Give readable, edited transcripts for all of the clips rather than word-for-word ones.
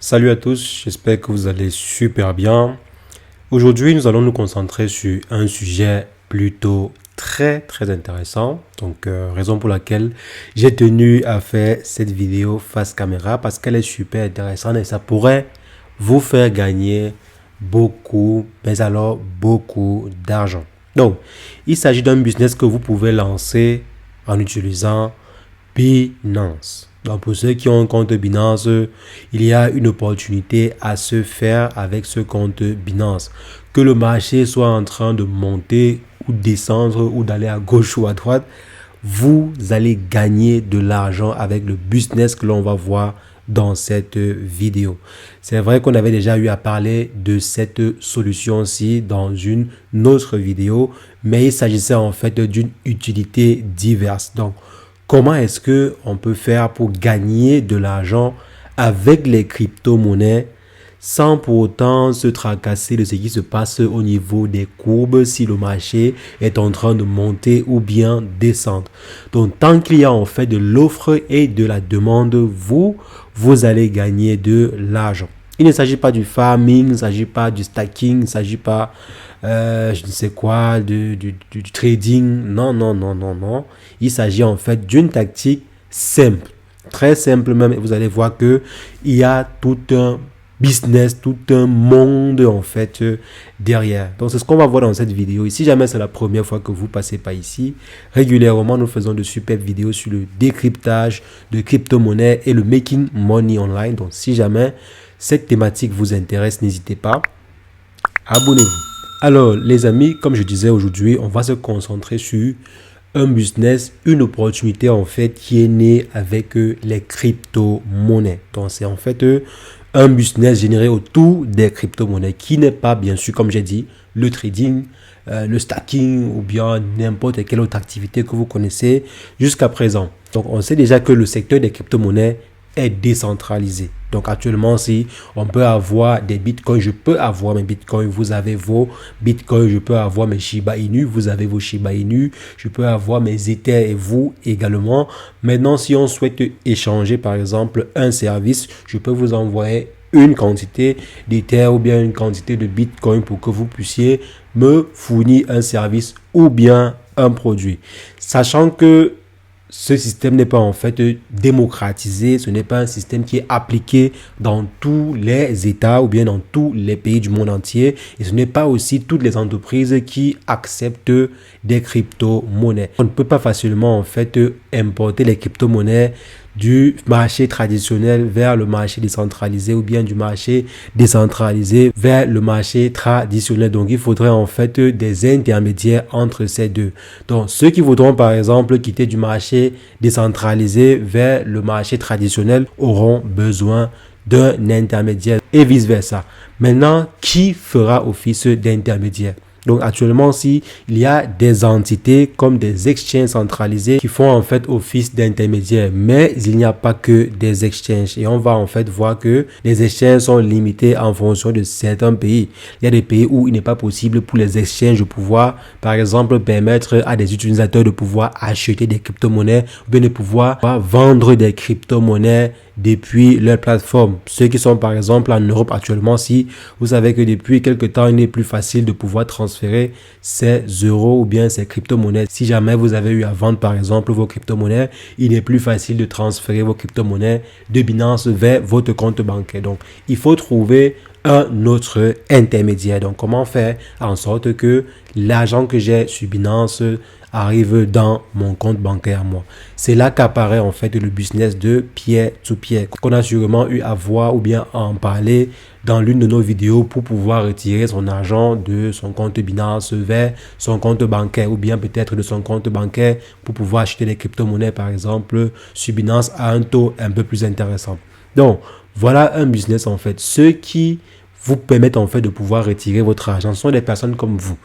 Salut à tous, j'espère que vous allez super bien. Aujourd'hui, nous allons nous concentrer sur un sujet plutôt très intéressant. Donc, raison pour laquelle j'ai tenu à faire cette vidéo face caméra parce qu'elle est super intéressante et ça pourrait vous faire gagner beaucoup, mais alors beaucoup d'argent. Donc, il s'agit d'un business que vous pouvez lancer en utilisant Binance. Donc pour ceux qui ont un compte Binance, il y a une opportunité à se faire avec ce compte Binance. Que le marché soit en train de monter ou descendre ou d'aller à gauche ou à droite, vous allez gagner de l'argent avec le business que l'on va voir dans cette vidéo. C'est vrai qu'on avait déjà eu à parler de cette solution-ci dans une autre vidéo, mais il s'agissait en fait d'une utilité diverse. Donc, comment est-ce qu'on peut faire pour gagner de l'argent avec les crypto-monnaies sans pour autant se tracasser de ce qui se passe au niveau des courbes si le marché est en train de monter ou bien descendre. Donc, tant qu'il y a en fait de l'offre et de la demande, vous allez gagner de l'argent. Il ne s'agit pas du farming, il ne s'agit pas du stacking, il ne s'agit pas, je ne sais quoi, du trading. Non. Il s'agit en fait d'une tactique simple, très simple même. Et vous allez voir que il y a tout un business, tout un monde en fait derrière. Donc c'est ce qu'on va voir dans cette vidéo. Et si jamais c'est la première fois que vous passez par ici, régulièrement nous faisons de superbes vidéos sur le décryptage de crypto-monnaies et le making money online. Donc si jamais cette thématique vous intéresse, n'hésitez pas, abonnez-vous. Alors les amis, comme je disais aujourd'hui, on va se concentrer sur un business, une opportunité en fait qui est née avec les crypto-monnaies. Donc c'est en fait un business généré autour des crypto-monnaies qui n'est pas bien sûr, comme j'ai dit, le trading, le stacking ou bien n'importe quelle autre activité que vous connaissez jusqu'à présent. Donc on sait déjà que le secteur des crypto-monnaies est décentralisé. Donc actuellement, si on peut avoir des bitcoins, je peux avoir mes bitcoins, vous avez vos bitcoins, je peux avoir mes Shiba Inu, vous avez vos Shiba Inu, je peux avoir mes Ether et vous également. Maintenant, si on souhaite échanger par exemple un service, je peux vous envoyer une quantité d'Ether ou bien une quantité de bitcoin pour que vous puissiez me fournir un service ou bien un produit. Sachant que ce système n'est pas en fait démocratisé, ce n'est pas un système qui est appliqué dans tous les États ou bien dans tous les pays du monde entier et ce n'est pas aussi toutes les entreprises qui acceptent des crypto-monnaies. On ne peut pas facilement en fait importer les crypto-monnaies du marché traditionnel vers le marché décentralisé ou bien du marché décentralisé vers le marché traditionnel. Donc, il faudrait en fait des intermédiaires entre ces deux. Donc, ceux qui voudront par exemple quitter du marché décentralisé vers le marché traditionnel auront besoin d'un intermédiaire et vice versa. Maintenant, qui fera office d'intermédiaire? Donc actuellement, si il y a des entités comme des exchanges centralisés qui font en fait office d'intermédiaire, mais il n'y a pas que des exchanges et on va en fait voir que les exchanges sont limités en fonction de certains pays. Il y a des pays où il n'est pas possible pour les exchanges de pouvoir, par exemple, permettre à des utilisateurs de pouvoir acheter des crypto-monnaies ou bien de pouvoir vendre des crypto-monnaies depuis leur plateforme. Ceux qui sont par exemple en Europe actuellement, si vous savez que depuis quelques temps, il n'est plus facile de pouvoir transférer ces euros ou bien ces crypto-monnaies. Si jamais vous avez eu à vendre par exemple vos crypto-monnaies, il n'est plus facile de transférer vos crypto-monnaies de Binance vers votre compte bancaire. Donc, il faut trouver un autre intermédiaire. Donc, comment faire en sorte que l'argent que j'ai sur Binance arrive dans mon compte bancaire moi. C'est là qu'apparaît en fait le business de peer-to-peer qu'on a sûrement eu à voir ou bien à en parler dans l'une de nos vidéos pour pouvoir retirer son argent de son compte Binance vers son compte bancaire ou bien peut-être de son compte bancaire pour pouvoir acheter des crypto-monnaies par exemple sur Binance à un taux un peu plus intéressant. Donc, voilà un business en fait. Ceux qui vous permettent en fait de pouvoir retirer votre argent sont des personnes comme vous.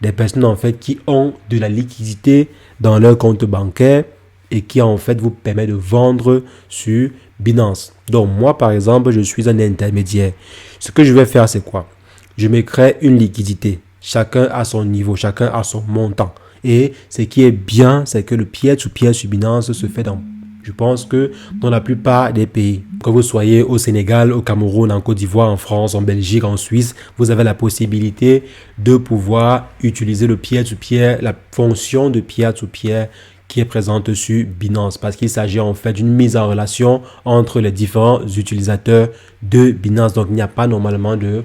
Des personnes en fait qui ont de la liquidité dans leur compte bancaire et qui en fait vous permet de vendre sur Binance. Donc moi par exemple, je suis un intermédiaire. Ce que je vais faire c'est quoi? Je me crée une liquidité. Chacun à son niveau, chacun à son montant. Et ce qui est bien, c'est que le peer-to-peer sur Binance se fait dans Je pense que dans la plupart des pays, que vous soyez au Sénégal, au Cameroun, en Côte d'Ivoire, en France, en Belgique, en Suisse, vous avez la possibilité de pouvoir utiliser le peer-to-peer, la fonction de peer-to-peer qui est présente sur Binance, parce qu'il s'agit en fait d'une mise en relation entre les différents utilisateurs de Binance. Donc, il n'y a pas normalement de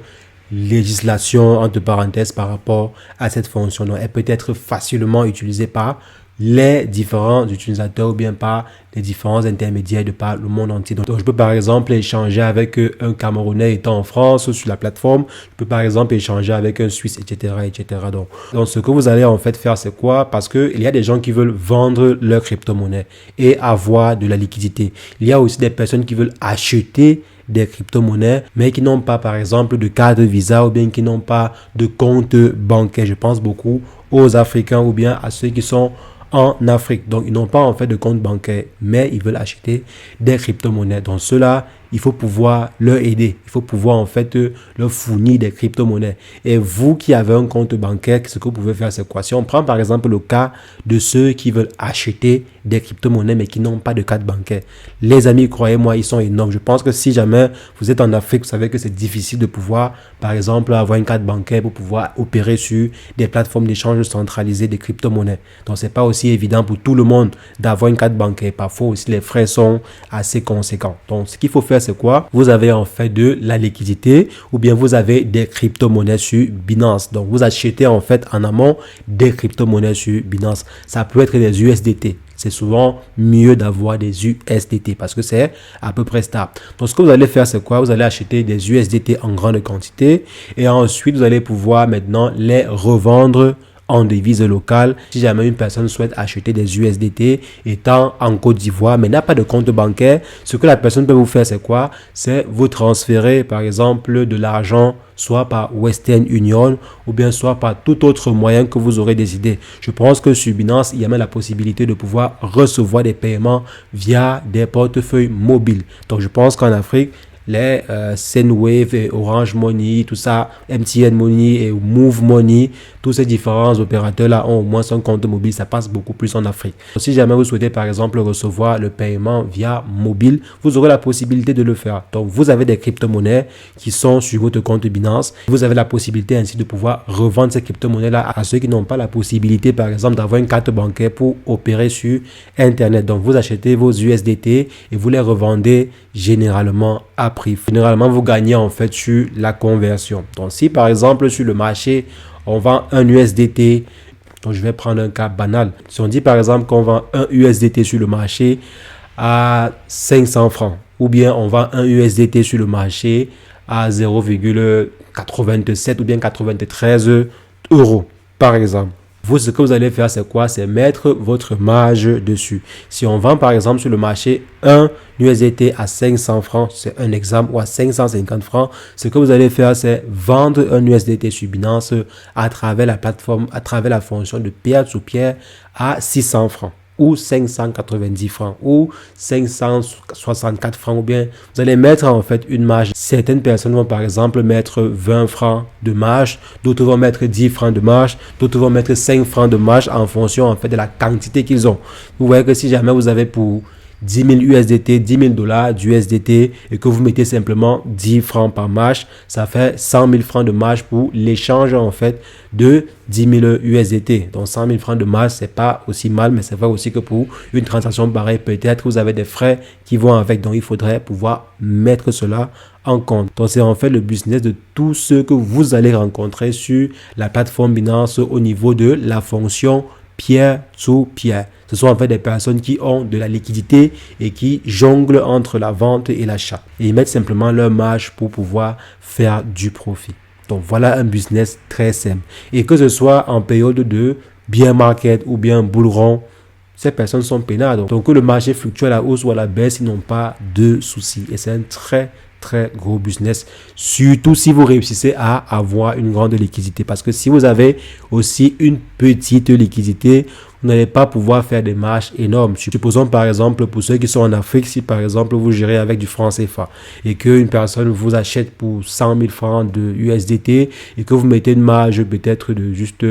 législation entre parenthèses par rapport à cette fonction. Donc, elle peut être facilement utilisée par les différents utilisateurs ou bien par les différents intermédiaires de par le monde entier. Donc, je peux par exemple échanger avec un Camerounais étant en France sur la plateforme. Je peux par exemple échanger avec un Suisse, etc., etc. Donc, ce que vous allez en fait faire, c'est quoi? Parce que il y a des gens qui veulent vendre leur crypto-monnaie et avoir de la liquidité. Il y a aussi des personnes qui veulent acheter des crypto-monnaies, mais qui n'ont pas, par exemple, de carte Visa ou bien qui n'ont pas de compte bancaire. Je pense beaucoup aux Africains ou bien à ceux qui sont en Afrique. Donc, ils n'ont pas en fait de compte bancaire, mais ils veulent acheter des crypto-monnaies. Donc, ceux-là, il faut pouvoir leur aider. Il faut pouvoir en fait leur fournir des crypto-monnaies. Et vous qui avez un compte bancaire, ce que vous pouvez faire, c'est quoi? Si on prend par exemple le cas de ceux qui veulent acheter des crypto-monnaies mais qui n'ont pas de carte bancaire. Les amis, croyez-moi, ils sont énormes. Je pense que si jamais vous êtes en Afrique, vous savez que c'est difficile de pouvoir, par exemple, avoir une carte bancaire pour pouvoir opérer sur des plateformes d'échange centralisées des crypto-monnaies. Donc, c'est pas aussi évident pour tout le monde d'avoir une carte bancaire. Parfois aussi, les frais sont assez conséquents. Donc, ce qu'il faut faire, c'est quoi? Vous avez en fait de la liquidité ou bien vous avez des crypto-monnaies sur Binance. Donc, vous achetez en fait en amont des crypto-monnaies sur Binance. Ça peut être des USDT. C'est souvent mieux d'avoir des USDT parce que c'est à peu près stable. Donc, ce que vous allez faire, c'est quoi? Vous allez acheter des USDT en grande quantité et ensuite, vous allez pouvoir maintenant les revendre en devise locale. Si jamais une personne souhaite acheter des USDT étant en Côte d'Ivoire mais n'a pas de compte bancaire, ce que la personne peut vous faire, c'est quoi? C'est vous transférer par exemple de l'argent soit par Western Union ou bien soit par tout autre moyen que vous aurez décidé. Je pense que sur Binance, il y a même la possibilité de pouvoir recevoir des paiements via des portefeuilles mobiles. Donc, je pense qu'en Afrique, les Sendwave et Orange Money, tout ça, MTN Money et Move Money, tous ces différents opérateurs-là ont au moins un compte mobile. Ça passe beaucoup plus en Afrique. Si jamais vous souhaitez par exemple recevoir le paiement via mobile, vous aurez la possibilité de le faire. Donc, vous avez des crypto-monnaies qui sont sur votre compte Binance. Vous avez la possibilité ainsi de pouvoir revendre ces crypto-monnaies-là à ceux qui n'ont pas la possibilité par exemple d'avoir une carte bancaire pour opérer sur Internet. Donc, vous achetez vos USDT et vous les revendez généralement à prix. Généralement, vous gagnez en fait sur la conversion. Donc, si par exemple sur le marché, on vend un USDT, donc je vais prendre un cas banal. Si on dit par exemple qu'on vend un USDT sur le marché à 500 francs, ou bien on vend un USDT sur le marché à 0,87 ou bien 93 euros, par exemple. Vous, ce que vous allez faire, c'est quoi? C'est mettre votre marge dessus. Si on vend, par exemple, sur le marché, un USDT à 500 francs, c'est un exemple, ou à 550 francs, ce que vous allez faire, c'est vendre un USDT sur Binance à travers la plateforme, à travers la fonction de peer-to-peer à 600 francs. Ou 590 francs ou 564 francs ou bien vous allez mettre en fait une marge. Certaines personnes vont par exemple mettre 20 francs de marge, d'autres vont mettre 10 francs de marge, d'autres vont mettre 5 francs de marge en fonction en fait de la quantité qu'ils ont. Vous voyez que si jamais vous avez pour 10 000 USDT, 10 000 dollars d'USDT et que vous mettez simplement 10 francs par marge, ça fait 100 000 francs de marge pour l'échange en fait de 10 000 USDT. Donc 100 000 francs de marge, c'est pas aussi mal, mais c'est vrai aussi que pour une transaction pareille, peut-être vous avez des frais qui vont avec. Donc il faudrait pouvoir mettre cela en compte. Donc c'est en fait le business de tous ceux que vous allez rencontrer sur la plateforme Binance au niveau de la fonction peer-to-peer. Ce sont en fait des personnes qui ont de la liquidité et qui jonglent entre la vente et l'achat. Et ils mettent simplement leur marge pour pouvoir faire du profit. Donc voilà un business très simple. Et que ce soit en période de bear market ou bien bull run, ces personnes sont peinardes. Donc que le marché fluctue à la hausse ou à la baisse, ils n'ont pas de soucis. Et c'est un très gros business, surtout si vous réussissez à avoir une grande liquidité, parce que si vous avez aussi une petite liquidité, vous n'allez pas pouvoir faire des marges énormes. Supposons par exemple pour ceux qui sont en Afrique, si par exemple vous gérez avec du franc CFA et qu'une personne vous achète pour 100 000 francs de USDT et que vous mettez une marge peut-être de juste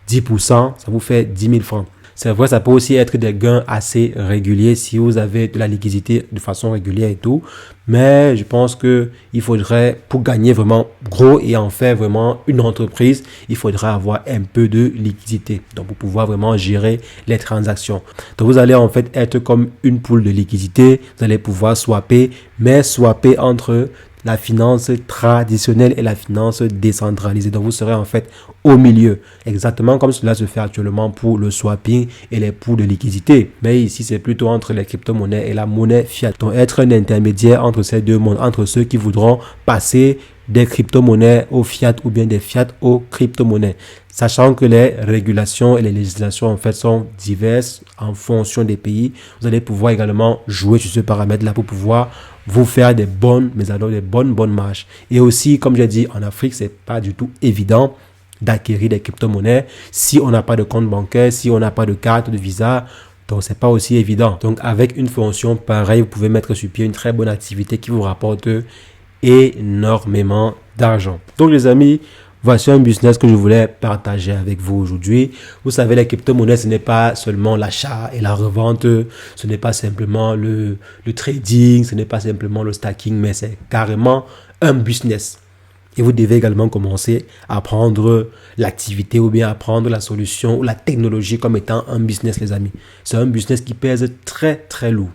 10%, ça vous fait 10 000 francs. C'est vrai, ça peut aussi être des gains assez réguliers si vous avez de la liquidité de façon régulière et tout. Mais je pense que il faudrait, pour gagner vraiment gros et en faire vraiment une entreprise, il faudrait avoir un peu de liquidité. Donc, pour pouvoir vraiment gérer les transactions. Donc, vous allez en fait être comme une pool de liquidité. Vous allez pouvoir swapper, mais swapper entre la finance traditionnelle et la finance décentralisée. Donc, vous serez en fait au milieu, exactement comme cela se fait actuellement pour le swapping et les pools de liquidité. Mais ici, c'est plutôt entre les crypto-monnaies et la monnaie fiat. Donc, être un intermédiaire entre ces deux mondes, entre ceux qui voudront passer des crypto-monnaies au fiat ou bien des fiat aux crypto-monnaies. Sachant que les régulations et les législations en fait sont diverses en fonction des pays, vous allez pouvoir également jouer sur ce paramètre-là pour pouvoir vous faire des bonnes, mais alors des bonnes marges. Et aussi, comme j'ai dit, en Afrique, c'est pas du tout évident d'acquérir des crypto-monnaies si on n'a pas de compte bancaire, si on n'a pas de carte de visa. Donc, c'est pas aussi évident. Donc, avec une fonction pareille, vous pouvez mettre sur pied une très bonne activité qui vous rapporte énormément d'argent. Donc, les amis, voici un business que je voulais partager avec vous aujourd'hui. Vous savez, les crypto-monnaies, ce n'est pas seulement l'achat et la revente, ce n'est pas simplement le trading, ce n'est pas simplement le stacking, mais c'est carrément un business. Et vous devez également commencer à prendre l'activité ou bien à prendre la solution ou la technologie comme étant un business, les amis. C'est un business qui pèse très lourd.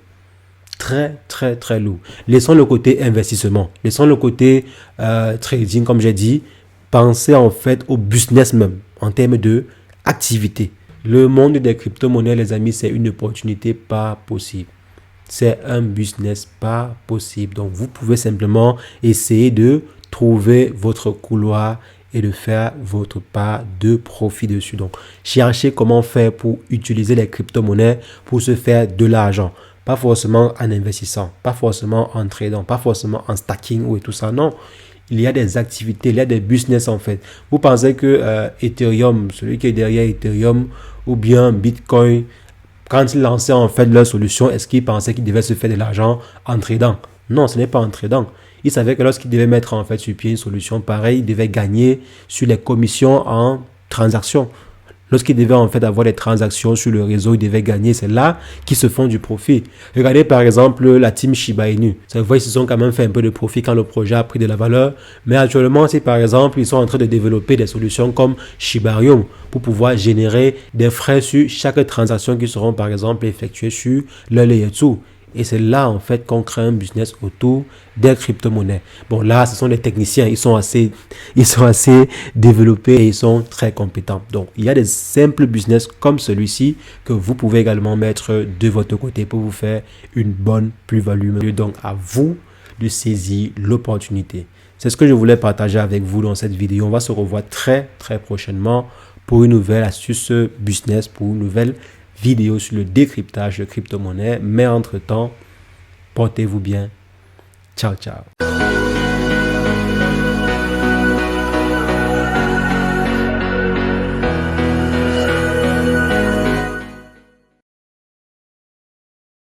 Très lourd. Laissons le côté investissement. Laissons le côté trading, comme j'ai dit. Pensez en fait au business même, en termes de activité. Le monde des crypto-monnaies, les amis, c'est une opportunité pas possible. C'est un business pas possible. Donc, vous pouvez simplement essayer de trouver votre couloir et de faire votre part de profit dessus. Donc, cherchez comment faire pour utiliser les crypto-monnaies pour se faire de l'argent. Pas forcément en investissant, pas forcément en tradant, pas forcément en stacking ou et tout ça. Non. Il y a des activités, il y a des business en fait. Vous pensez que Ethereum, celui qui est derrière Ethereum ou bien Bitcoin, quand ils lançaient en fait leur solution, est-ce qu'ils pensaient qu'ils devaient se faire de l'argent en tradant? Non, ce n'est pas en tradant. Ils savaient que lorsqu'ils devaient mettre en fait sur pied une solution pareille, ils devaient gagner sur les commissions en transactions. Lorsqu'ils devaient en fait avoir des transactions sur le réseau, ils devaient gagner. C'est là qu'ils se font du profit. Regardez par exemple la team Shiba Inu. Ça voit, ils se sont quand même fait un peu de profit quand le projet a pris de la valeur. Mais actuellement, si par exemple, ils sont en train de développer des solutions comme Shibarium pour pouvoir générer des frais sur chaque transaction qui seront par exemple effectuées sur le Layer 2. Et c'est là, en fait, qu'on crée un business autour des crypto-monnaies. Bon, là, ce sont des techniciens. Ils sont assez développés et ils sont très compétents. Donc, il y a des simples business comme celui-ci que vous pouvez également mettre de votre côté pour vous faire une bonne plus-value. Donc, à vous de saisir l'opportunité. C'est ce que je voulais partager avec vous dans cette vidéo. On va se revoir très prochainement pour une nouvelle astuce business, pour une nouvelle vidéo sur le décryptage de crypto-monnaies. Mais entre-temps, portez-vous bien. Ciao.